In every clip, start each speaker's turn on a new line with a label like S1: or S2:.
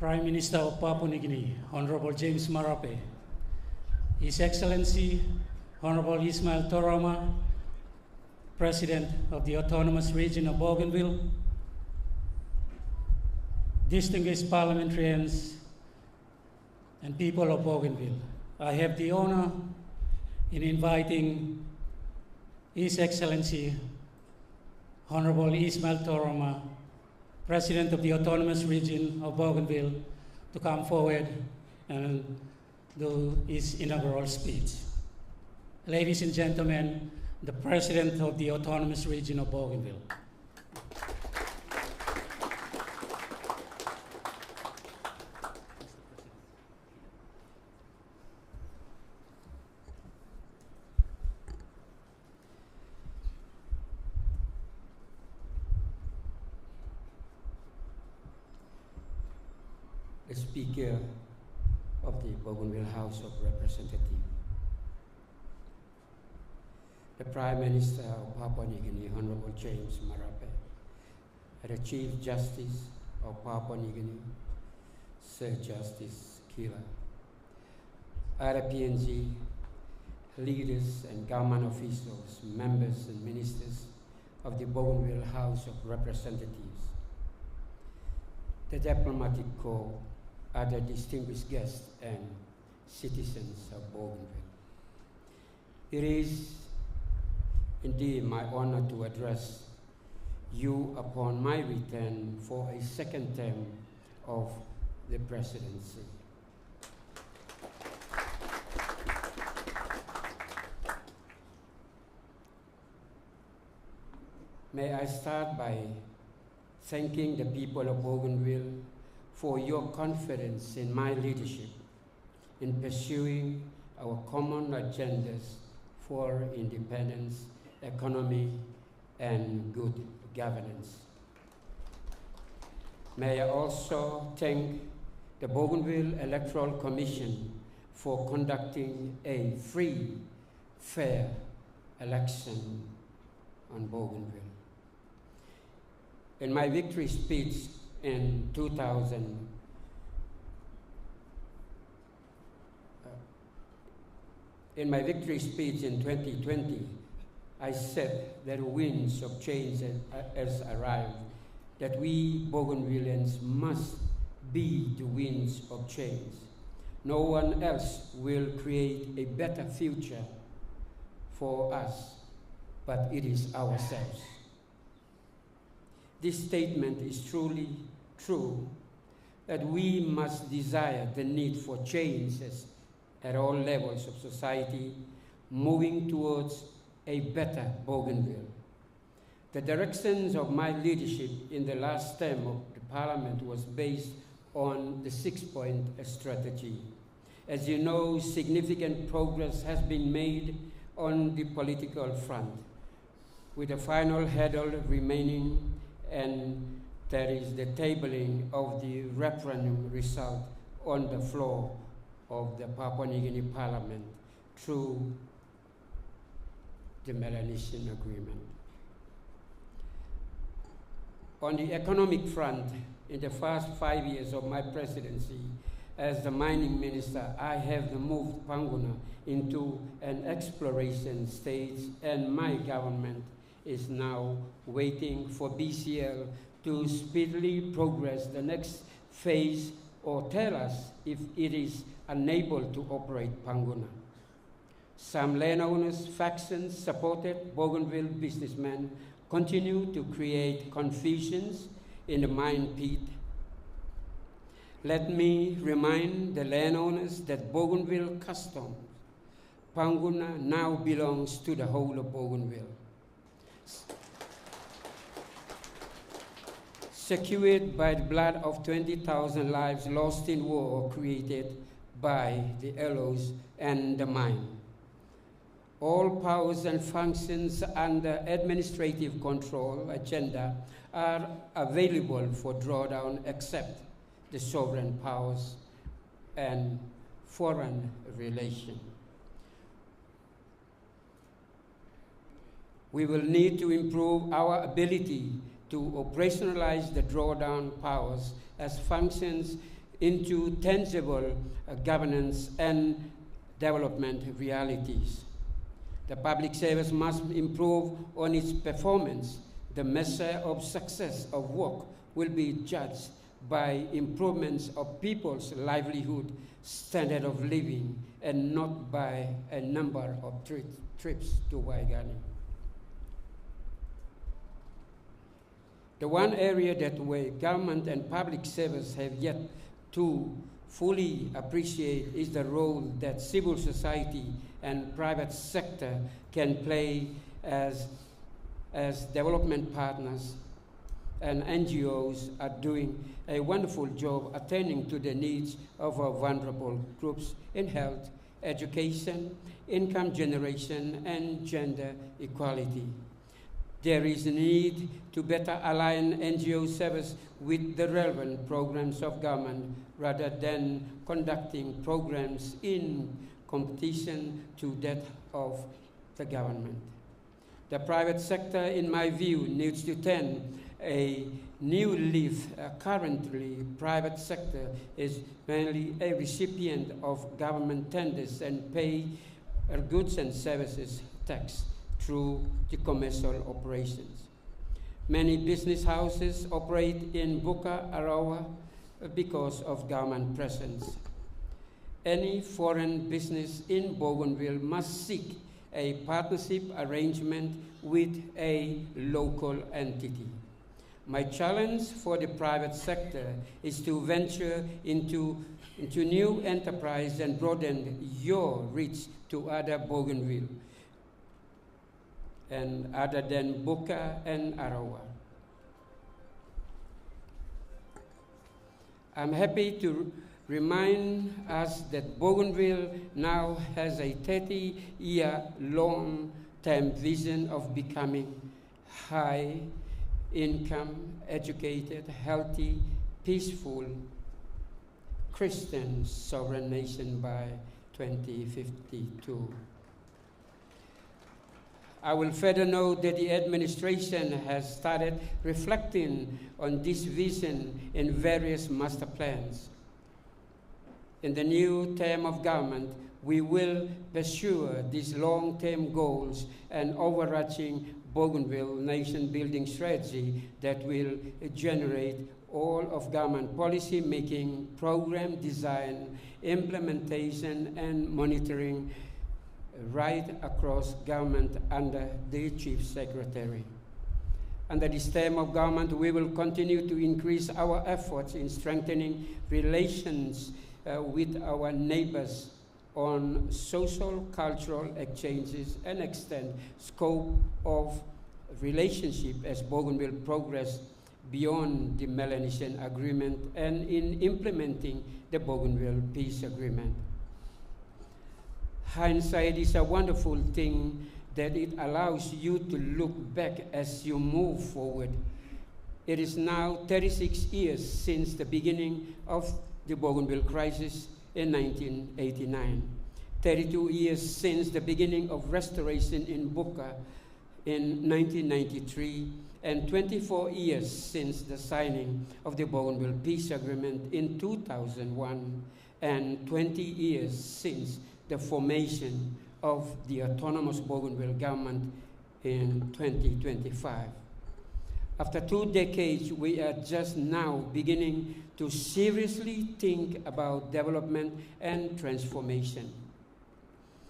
S1: Prime Minister of Papua New Guinea, Honorable James Marape, His Excellency, Honorable Ishmael Toroama, President of the Autonomous Region of Bougainville, distinguished parliamentarians and people of Bougainville, I have the honor in inviting His Excellency, Honorable Ishmael Toroama, President of the Autonomous Region of Bougainville, to come forward and do his inaugural speech. Ladies and gentlemen, the President of the Autonomous Region of Bougainville.
S2: The Speaker of the Bougainville House of Representatives, the Prime Minister of Papua New Guinea, Honorable James Marape, and the Chief Justice of Papua New Guinea, Sir Justice Kila, other PNG leaders and government officials, members and ministers of the Bougainville House of Representatives, the diplomatic corps, other distinguished guests and citizens of Bougainville. It is indeed my honor to address you upon my return for a second term of the presidency. May I start by thanking the people of Bougainville for your confidence in my leadership in pursuing our common agendas for independence, economy, and good governance. May I also thank the Bougainville Electoral Commission for conducting a free, fair election on Bougainville. In my victory speech in 2000, in my victory speech in 2020, I said that winds of change has arrived, that we Bougainvilleans must be the winds of change. No one else will create a better future for us, but it is ourselves. This statement is truly true, that we must desire the need for changes at all levels of society, moving towards a better Bougainville. The directions of my leadership in the last term of the Parliament was based on the 6-point strategy. As you know, significant progress has been made on the political front, with the final hurdle remaining, and that is the tabling of the referendum result on the floor of the Papua New Guinea Parliament through the Melanesian Agreement. On the economic front, in the first 5 years of my presidency as the mining minister, I have moved Panguna into an exploration stage, and my government is now waiting for BCL to speedily progress the next phase or tell us if it is unable to operate Panguna. Some landowners, factions supported Bougainville businessmen continue to create confusions in the mine pit. Let me remind the landowners that Bougainville customs, Panguna now belongs to the whole of Bougainville. Secured by the blood of 20,000 lives lost in war created by the LOs and the mine. All powers and functions under administrative control agenda are available for drawdown except the sovereign powers and foreign relations. We will need to improve our ability to operationalize the drawdown powers as functions into tangible governance and development realities. The public service must improve on its performance. The measure of success of work will be judged by improvements of people's livelihood, standard of living, and not by a number of trips to Waigani. The one area that where government and public service have yet to fully appreciate is the role that civil society and private sector can play as development partners, and NGOs are doing a wonderful job attending to the needs of our vulnerable groups in health, education, income generation, and gender equality. There is a need to better align NGO service with the relevant programs of government rather than conducting programs in competition to that of the government. The private sector, in my view, needs to turn a new leaf. Currently, private sector is mainly a recipient of government tenders and pay goods and services tax through the commercial operations. Many business houses operate in Buka, Arawa, because of government presence. Any foreign business in Bougainville must seek a partnership arrangement with a local entity. My challenge for the private sector is to venture into new enterprise and broaden your reach to other Bougainville and other than Buka and Arawa. I'm happy to remind us that Bougainville now has a 30-year long-term vision of becoming high-income, educated, healthy, peaceful, Christian sovereign nation by 2052. I will further note that the administration has started reflecting on this vision in various master plans. In the new term of government, we will pursue these long-term goals and overarching Bougainville nation-building strategy that will generate all of government policy making, program design, implementation, and monitoring right across government under the Chief Secretary. Under this term of government, we will continue to increase our efforts in strengthening relations with our neighbors on social, cultural exchanges and extend scope of relationship as Bougainville progress beyond the Melanesian Agreement and in implementing the Bougainville Peace Agreement. Hindsight is a wonderful thing that it allows you to look back as you move forward. It is now 36 years since the beginning of the Bougainville crisis in 1989, 32 years since the beginning of restoration in Buka in 1993, and 24 years since the signing of the Bougainville Peace Agreement in 2001, and 20 years since the formation of the Autonomous Bougainville government in 2025. After 2 decades, we are just now beginning to seriously think about development and transformation.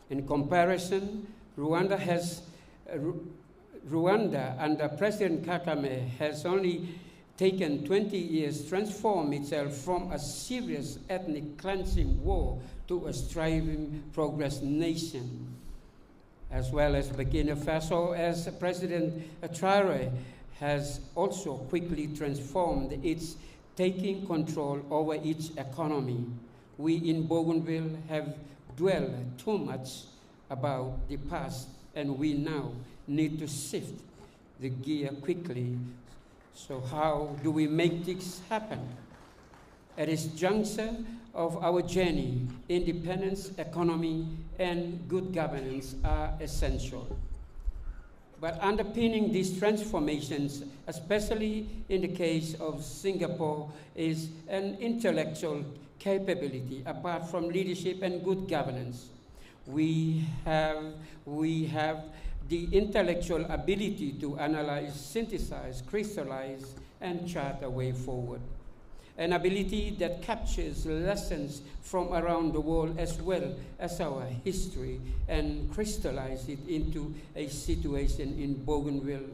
S2: In comparison, Rwanda under President Kagame has only taken 20 years to transform itself from a serious ethnic cleansing war to a striving progress nation, as well as Burkina Faso, as President Traoré has also quickly transformed its taking control over its economy. We in Bougainville have dwelled too much about the past, and we now need to shift the gear quickly. So how do we make this happen? At this juncture of our journey, independence, economy, and good governance are essential. But underpinning these transformations, especially in the case of Singapore, is an intellectual capability apart from leadership and good governance. We have the intellectual ability to analyze, synthesize, crystallize, and chart a way forward. An ability that captures lessons from around the world as well as our history and crystallize it into a situation in Bougainville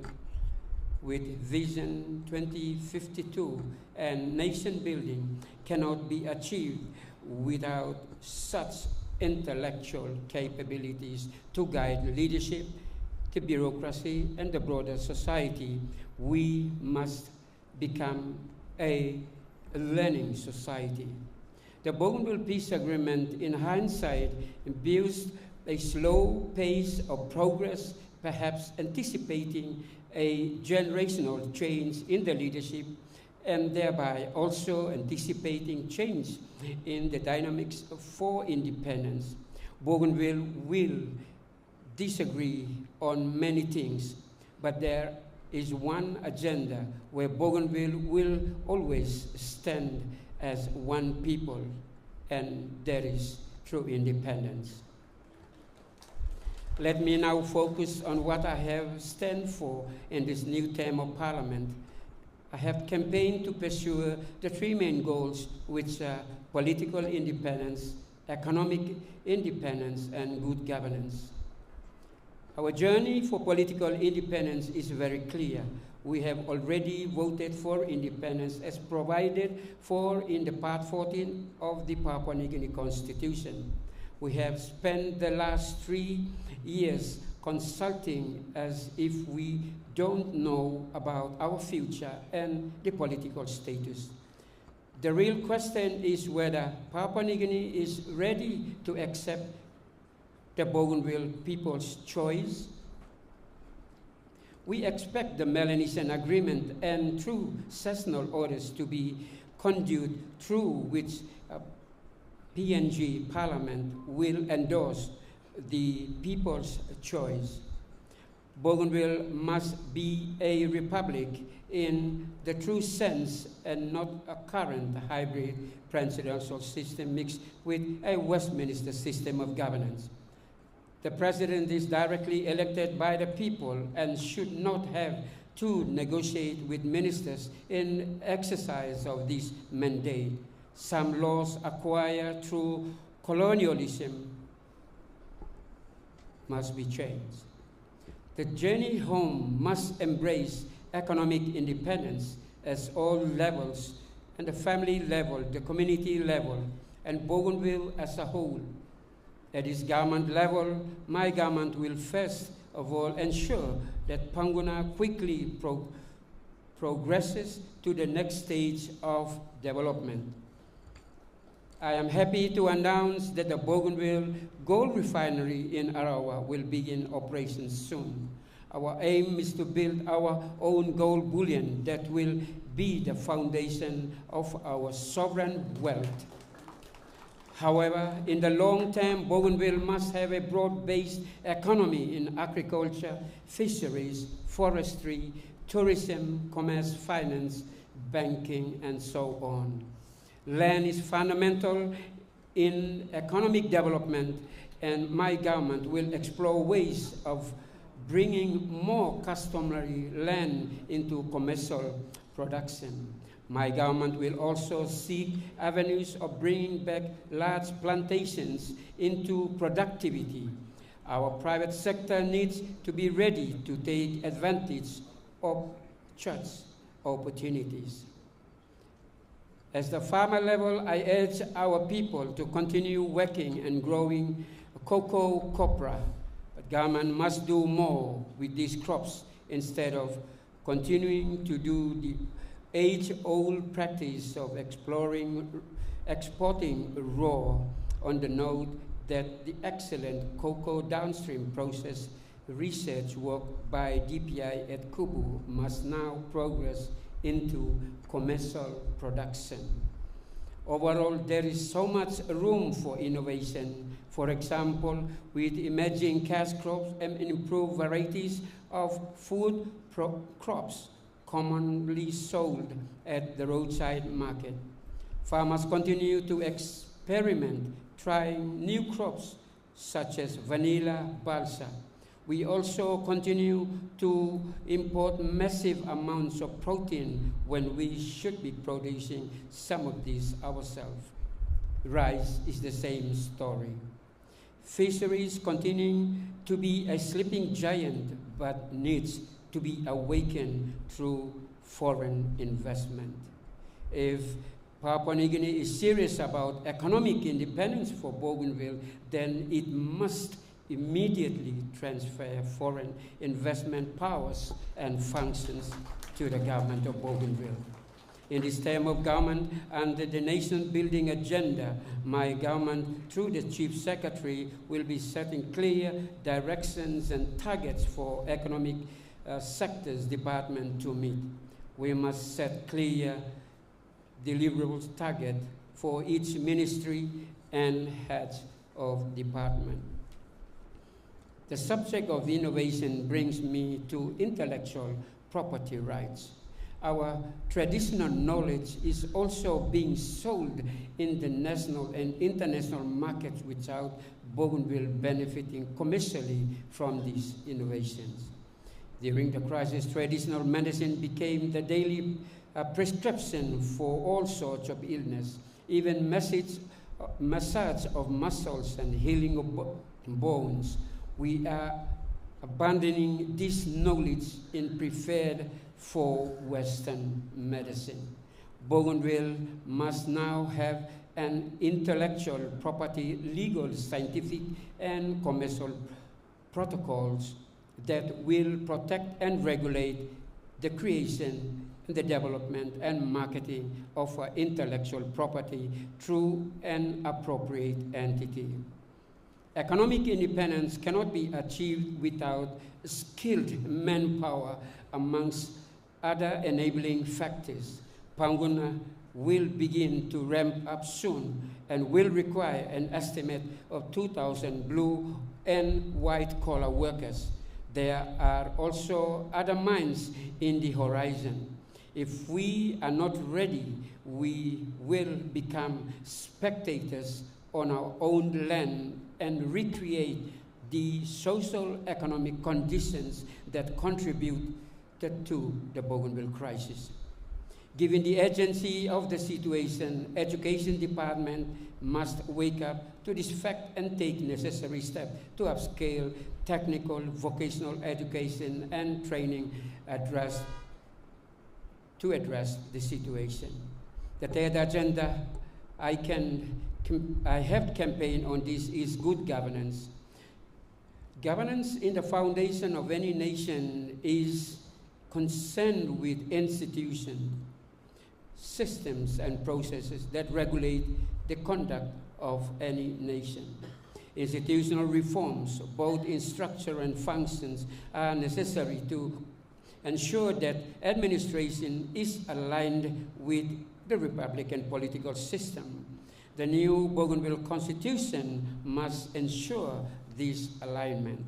S2: with Vision 2052 and nation building cannot be achieved without such intellectual capabilities to guide leadership, the bureaucracy, and the broader society. We must become a learning society. The Bougainville Peace Agreement, in hindsight, builds a slow pace of progress, perhaps anticipating a generational change in the leadership and thereby also anticipating change in the dynamics for independence. Bougainville will disagree on many things, but there is one agenda where Bougainville will always stand as one people, and that is through independence. Let me now focus on what I have stand for in this new term of Parliament. I have campaigned to pursue the three main goals, which are political independence, economic independence, and good governance. Our journey for political independence is very clear. We have already voted for independence as provided for in the Part 14 of the Papua New Guinea Constitution. We have spent the last 3 years consulting as if we don't know about our future and the political status. The real question is whether Papua New Guinea is ready to accept the Bougainville people's choice. We expect the Melanesian Agreement and through sessional orders to be conduit through which PNG Parliament will endorse the people's choice. Bougainville must be a republic in the true sense and not a current hybrid presidential system mixed with a Westminster system of governance. The president is directly elected by the people and should not have to negotiate with ministers in exercise of this mandate. Some laws acquired through colonialism must be changed. The journey home must embrace economic independence at all levels, and the family level, the community level, and Bougainville as a whole. At this government level, my government will first of all ensure that Panguna quickly progresses to the next stage of development. I am happy to announce that the Bougainville Gold Refinery in Arawa will begin operations soon. Our aim is to build our own gold bullion that will be the foundation of our sovereign wealth. However, in the long term, Bougainville must have a broad-based economy in agriculture, fisheries, forestry, tourism, commerce, finance, banking, and so on. Land is fundamental in economic development, and my government will explore ways of bringing more customary land into commercial production. My government will also seek avenues of bringing back large plantations into productivity. Our private sector needs to be ready to take advantage of such opportunities. At the farmer level, I urge our people to continue working and growing cocoa copra. But government must do more with these crops instead of continuing to do the age-old practice of exporting raw, on the note that the excellent cocoa downstream process research work by DPI at Kubu must now progress into commercial production. Overall, there is so much room for innovation. For example, with emerging cash crops and improved varieties of food crops commonly sold at the roadside market. Farmers continue to experiment, trying new crops such as vanilla balsa. We also continue to import massive amounts of protein when we should be producing some of these ourselves. Rice is the same story. Fisheries continue to be a sleeping giant, but needs to be awakened through foreign investment. If Papua New Guinea is serious about economic independence for Bougainville, then it must immediately transfer foreign investment powers and functions to the government of Bougainville. In this term of government, under the nation-building agenda, my government, through the Chief Secretary, will be setting clear directions and targets for economic sectors department to meet. We must set clear deliverables target for each ministry and heads of department. The subject of innovation brings me to intellectual property rights. Our traditional knowledge is also being sold in the national and international markets without Bougainville benefiting commercially from these innovations. During the crisis, traditional medicine became the daily prescription for all sorts of illness, even massage of muscles and healing of bones. We are abandoning this knowledge in preferred for Western medicine. Bougainville must now have an intellectual property, legal, scientific, and commercial protocols that will protect and regulate the creation, the development, and marketing of intellectual property through an appropriate entity. Economic independence cannot be achieved without skilled manpower amongst other enabling factors. Panguna will begin to ramp up soon and will require an estimate of 2,000 blue and white-collar workers. There are also other mines in the horizon. If we are not ready, we will become spectators on our own land and recreate the social economic conditions that contributed to the Bougainville crisis. Given the urgency of the situation, Education Department must wake up to this fact and take necessary steps to upscale technical, vocational education and training to address the situation. The third agenda I have campaigned on this is good governance. Governance in the foundation of any nation is concerned with institutions, systems, and processes that regulate the conduct of any nation. Institutional reforms, both in structure and functions, are necessary to ensure that administration is aligned with the Republican political system. The new Bougainville Constitution must ensure this alignment.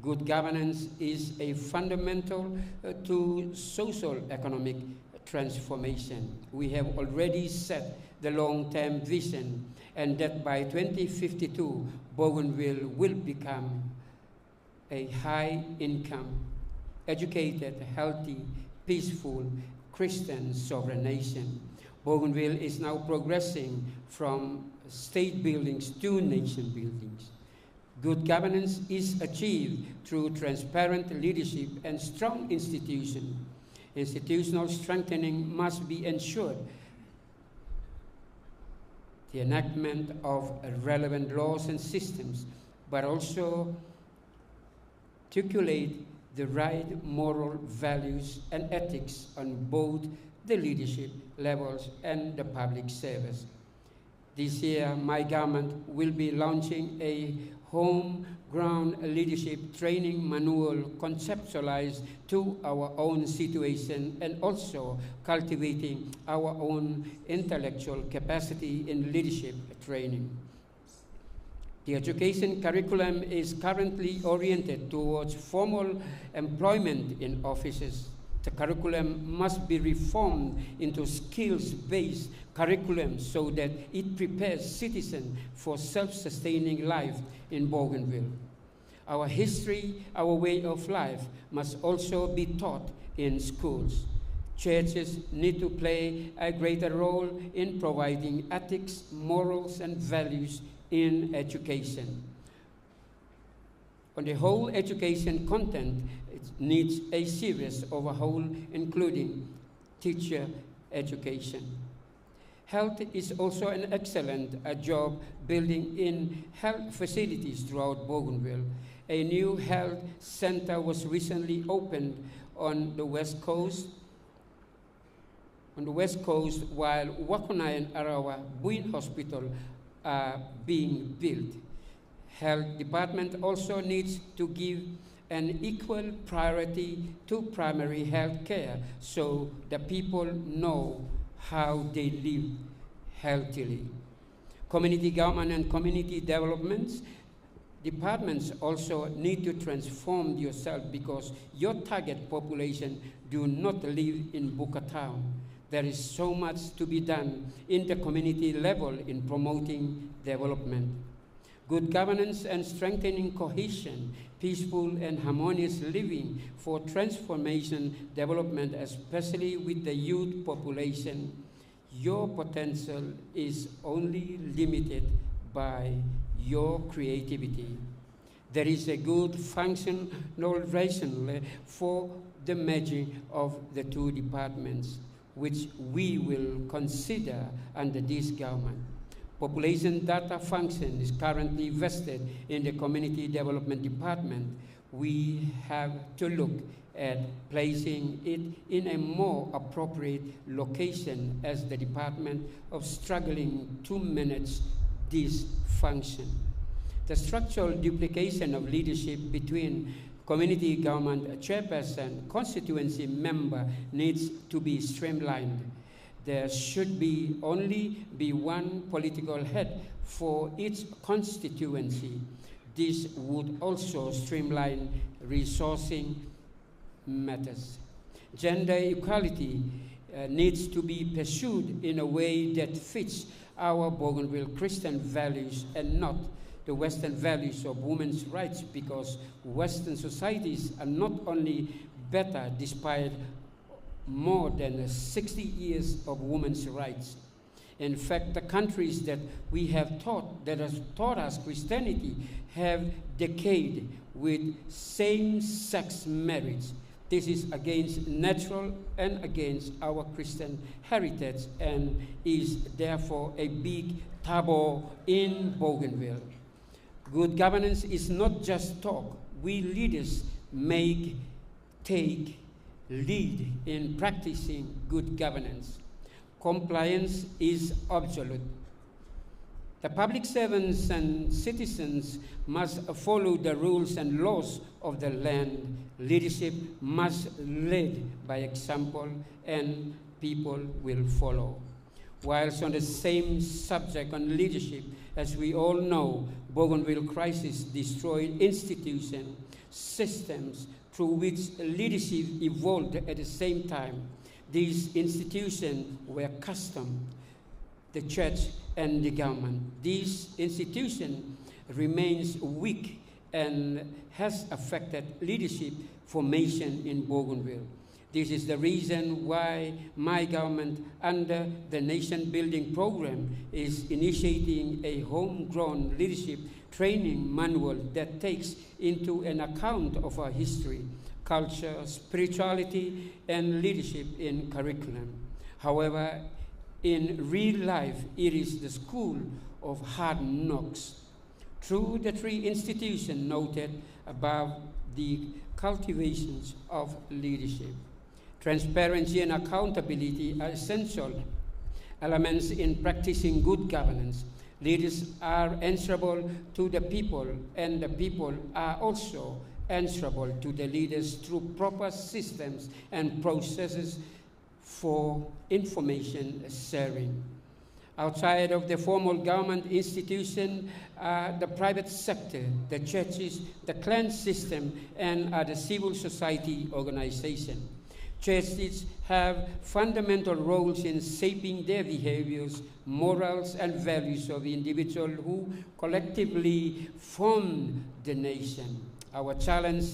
S2: Good governance is a fundamental to social economic transformation. We have already set the long-term vision, and that by 2052, Bougainville will become a high-income, educated, healthy, peaceful, Christian sovereign nation. Bougainville is now progressing from state buildings to nation buildings. Good governance is achieved through transparent leadership and strong institutions. Institutional strengthening must be ensured. The enactment of relevant laws and systems, but also articulate the right moral values and ethics on both the leadership levels and the public service. This year, my government will be launching a home-ground leadership training manual conceptualized to our own situation, and also cultivating our own intellectual capacity in leadership training. The education curriculum is currently oriented towards formal employment in offices. The curriculum must be reformed into skills-based curriculum so that it prepares citizens for self-sustaining life in Bougainville. Our history, our way of life must also be taught in schools. Churches need to play a greater role in providing ethics, morals, and values in education. On the whole, education content needs a serious overhaul, including teacher education. Health is also an excellent job building in health facilities throughout Bougainville. A new health center was recently opened on the West Coast, while Wakunai and Arawa Buin Hospital are being built. Health department also needs to give an equal priority to primary health care so that people know how they live healthily. Community government and community development departments also need to transform yourself because your target population do not live in Buka Town. There is so much to be done in the community level in promoting development. Good governance and strengthening cohesion, peaceful and harmonious living for transformation development, especially with the youth population. Your potential is only limited by your creativity. There is a good functional rationale for the merging of the two departments, which we will consider under this government. Population data function is currently vested in the Community Development Department. We have to look at placing it in a more appropriate location as the department of struggling to manage this function. The structural duplication of leadership between community government chairperson, constituency member needs to be streamlined. There should only be one political head for each constituency. This would also streamline resourcing matters. Gender equality needs to be pursued in a way that fits our Bougainville Christian values and not the Western values of women's rights, because Western societies are not only better despite more than 60 years of women's rights. In fact, the countries that have taught us Christianity have decayed with same-sex marriage. This is against natural and against our Christian heritage and is therefore a big taboo in Bougainville. Good governance is not just talk. We leaders lead in practicing good governance. Compliance is absolute. The public servants and citizens must follow the rules and laws of the land. Leadership must lead by example, and people will follow. Whilst on the same subject on leadership, as we all know, Bougainville crisis destroyed institutions, systems through which leadership evolved at the same time. These institutions were custom, the church and the government. This institution remains weak and has affected leadership formation in Bougainville. This is the reason why my government, under the Nation Building Program, is initiating a homegrown leadership training manual that takes into an account of our history, culture, spirituality, and leadership in curriculum. However, in real life, it is the school of hard knocks. Through the three institutions noted above, the cultivations of leadership. Transparency and accountability are essential elements in practicing good governance. Leaders are answerable to the people, and the people are also answerable to the leaders through proper systems and processes for information sharing. Outside of the formal government institution, the private sector, the churches, the clan system, and the civil society organization. Churches have fundamental roles in shaping their behaviors, morals, and values of individuals who collectively form the nation. Our challenge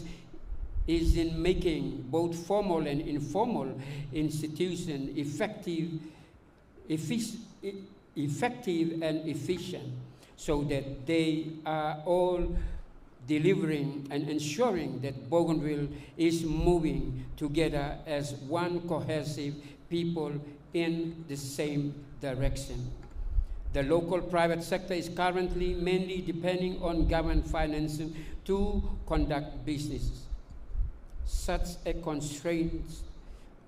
S2: is in making both formal and informal institutions effective and efficient, so that they are all delivering and ensuring that Bougainville is moving together as one cohesive people in the same direction. The local private sector is currently mainly depending on government financing to conduct businesses. Such a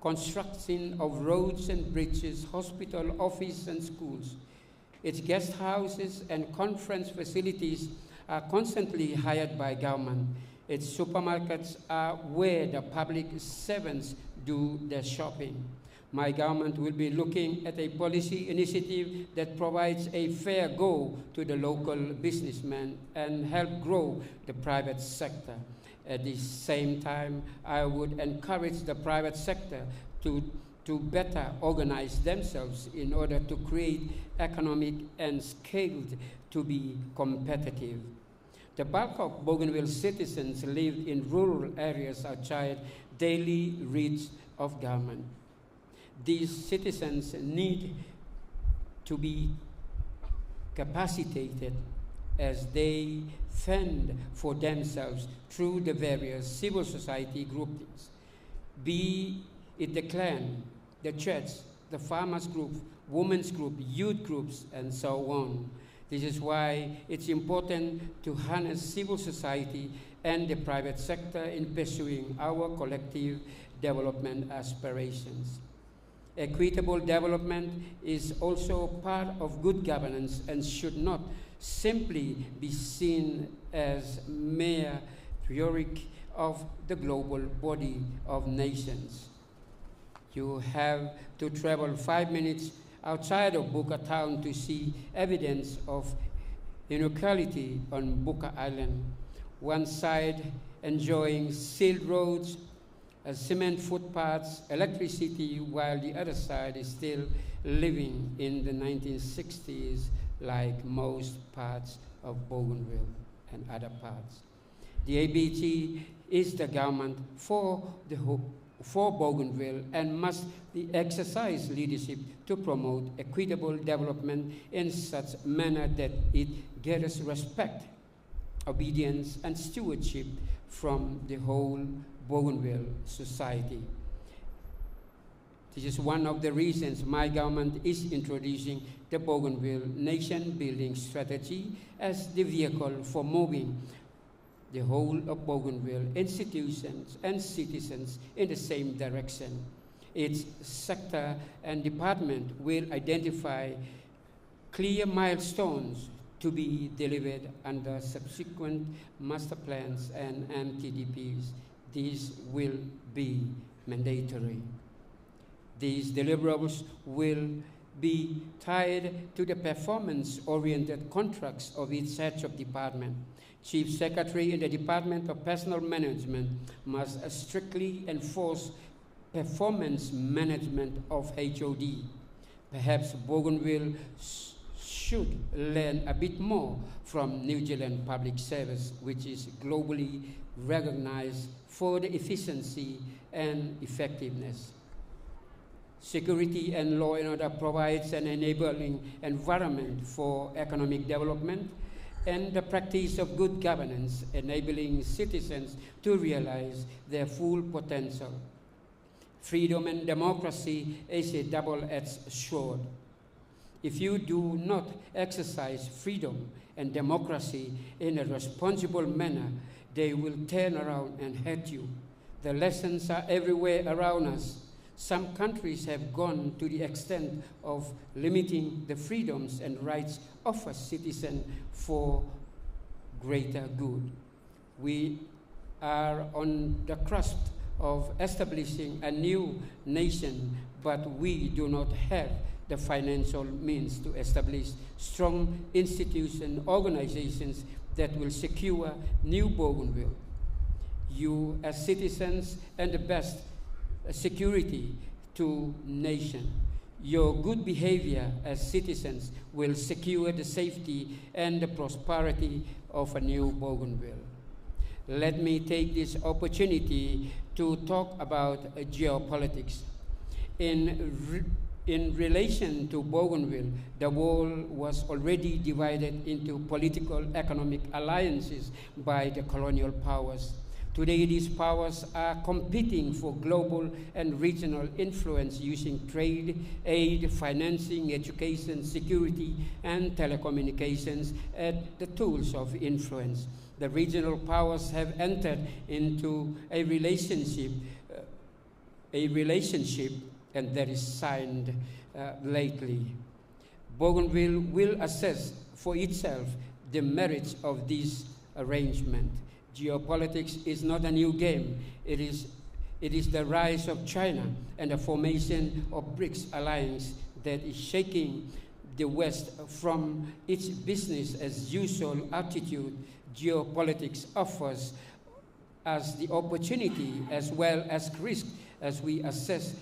S2: construction of roads and bridges, hospital, office, and schools. Its guest houses and conference facilities are constantly hired by government. Its supermarkets are where the public servants do their shopping. My government will be looking at a policy initiative that provides a fair go to the local businessmen and help grow the private sector. At the same time, I would encourage the private sector to better organize themselves in order to create economic and scale to be competitive. The bulk of Bougainville citizens live in rural areas outside daily reach of government. These citizens need to be capacitated as they fend for themselves through the various civil society groupings, be it the clan, the church, the farmers group, women's group, youth groups, and so on. This is why it's important to harness civil society and the private sector in pursuing our collective development aspirations. Equitable development is also part of good governance and should not simply be seen as mere rhetoric of the global body of nations. You have to travel 5 minutes outside of Buka town to see evidence of inequality on Buka Island. One side enjoying sealed roads, cement footpaths, electricity, while the other side is still living in the 1960s like most parts of Bougainville and other parts. The ABG is the government for Bougainville and must exercise leadership to promote equitable development in such a manner that it gathers respect, obedience, and stewardship from the whole Bougainville society. This is one of the reasons my government is introducing the Bougainville Nation Building Strategy as the vehicle for moving the whole of Bougainville institutions and citizens in the same direction. Its sector and department will identify clear milestones to be delivered under subsequent master plans and MTDPs. These will be mandatory. These deliverables will be tied to the performance-oriented contracts of each head of department. Chief Secretary in the Department of Personnel Management must strictly enforce performance management of HOD. Perhaps Bougainville should learn a bit more from New Zealand Public Service, which is globally recognized for the efficiency and effectiveness. Security and law and order provides an enabling environment for economic development and the practice of good governance, enabling citizens to realize their full potential. Freedom and democracy is a double-edged sword. If you do not exercise freedom and democracy in a responsible manner, they will turn around and hurt you. The lessons are everywhere around us. Some countries have gone to the extent of limiting the freedoms and rights of a citizen for greater good. We are on the cusp of establishing a new nation, but we do not have the financial means to establish strong institutions, organizations that will secure New Bougainville. You, as citizens, and the best security to nation. Your good behavior as citizens will secure the safety and the prosperity of a New Bougainville. Let me take this opportunity to talk about geopolitics. In relation to Bougainville, the world was already divided into political economic alliances by the colonial powers. Today, these powers are competing for global and regional influence using trade, aid, financing, education, security, and telecommunications as the tools of influence. The regional powers have entered into a relationship and that is signed lately. Bougainville will assess for itself the merits of this arrangement. Geopolitics is not a new game. It is the rise of China and the formation of BRICS alliance that is shaking the West from its business as usual attitude. Geopolitics offers us the opportunity as well as risk as we assess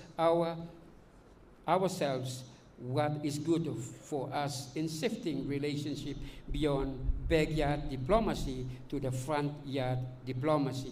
S2: ourselves what is good for us in shifting relationship beyond backyard diplomacy to the front yard diplomacy.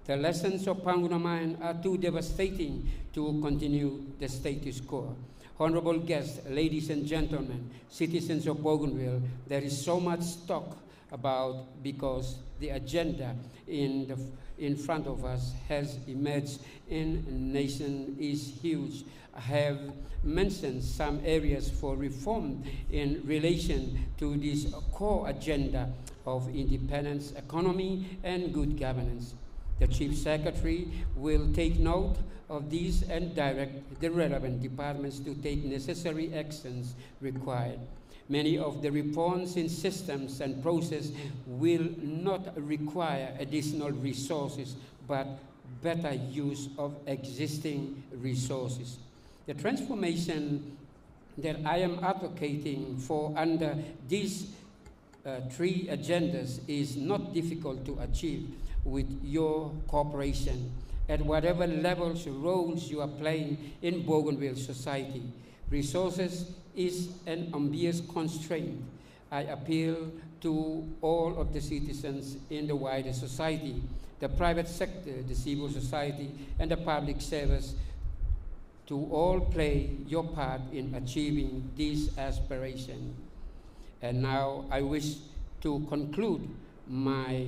S2: The lessons of Panguna Mine are too devastating to continue the status quo. Honorable guests, ladies and gentlemen, citizens of Bougainville, there is so much talk about because the agenda in front of us has emerged in nation is huge. I have mentioned some areas for reform in relation to this core agenda of independence, economy, and good governance. The Chief Secretary will take note of these and direct the relevant departments to take necessary actions required. Many of the reforms in systems and process will not require additional resources, but better use of existing resources. The transformation that I am advocating for under these three agendas is not difficult to achieve with your cooperation at whatever levels, roles you are playing in Bougainville society. Resources is an obvious constraint. I appeal to all of the citizens in the wider society, the private sector, the civil society, and the public service to all play your part in achieving this aspiration. And now I wish to conclude my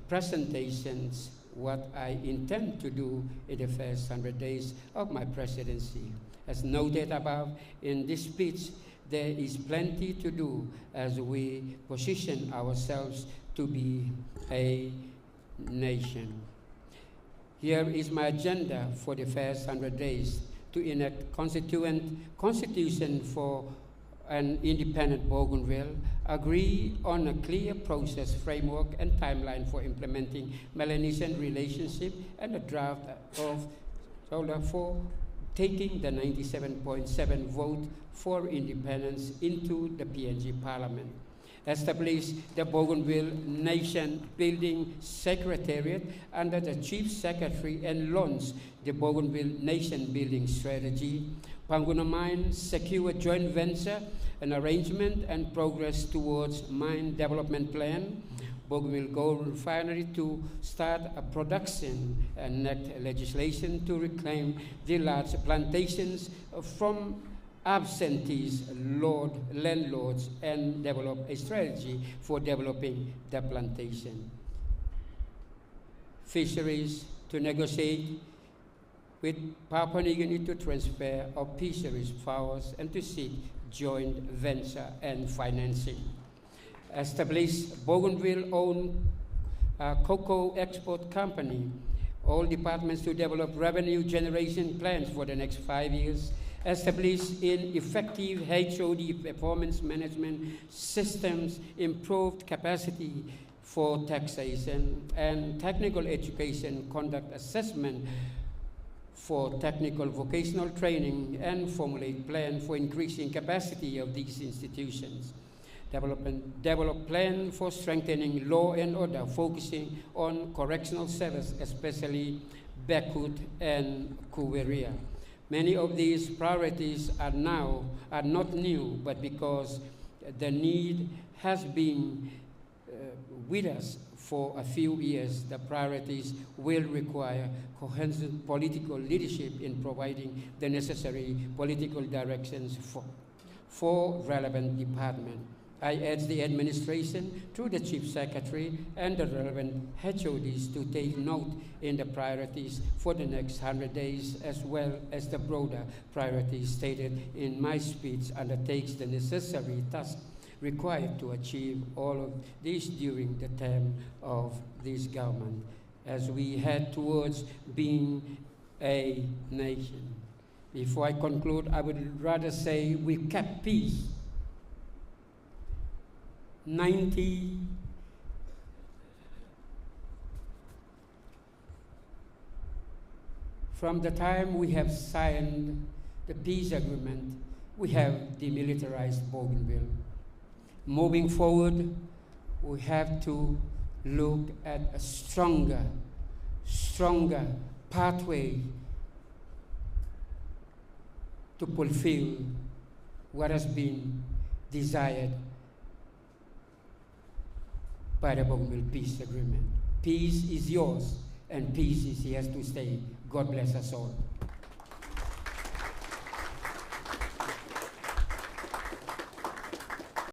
S2: presentations, what I intend to do in the first 100 days of my presidency. As noted above in this speech, there is plenty to do as we position ourselves to be a nation. Here is my agenda for the first 100 days: to enact constitution for an independent Bougainville, agree on a clear process, framework, and timeline for implementing Melanesian relationship, and a draft of for taking the 97.7 vote for independence into the PNG Parliament. Establish the Bougainville Nation Building Secretariat under the Chief Secretary and launch the Bougainville Nation Building Strategy. Panguna Mine secure joint venture, an arrangement and progress towards mine development plan. Bougainville Gold Refinery to start a production and enact legislation to reclaim the large plantations from absentees, landlords, and develop a strategy for developing the plantation. Fisheries to negotiate with Papua New Guinea to transfer of fisheries powers and to seek joint venture and financing. Establish Bougainville-owned cocoa export company all departments to develop revenue generation plans for the next 5 years, establish in effective HOD performance management systems, improved capacity for taxation and technical education, conduct assessment for technical vocational training, and formulate plans for increasing capacity of these institutions. Develop plan for strengthening law and order, focusing on correctional service, especially Bekut and Kuweria. Many of these priorities are not new, but because the need has been with us for a few years, the priorities will require cohesive political leadership in providing the necessary political directions for relevant departments. I urge the administration, through the Chief Secretary and the relevant HODs, to take note in the priorities for the next 100 days, as well as the broader priorities stated in my speech, undertakes the necessary tasks required to achieve all of this during the term of this government, as we head towards being a nation. Before I conclude, I would rather say we kept peace. 90 from the time we have signed the peace agreement, we have demilitarized Bougainville. Moving forward, we have to look at a stronger pathway to fulfill what has been desired by the Bougainville Peace Agreement. Peace is yours, and peace is here to stay. God bless us all.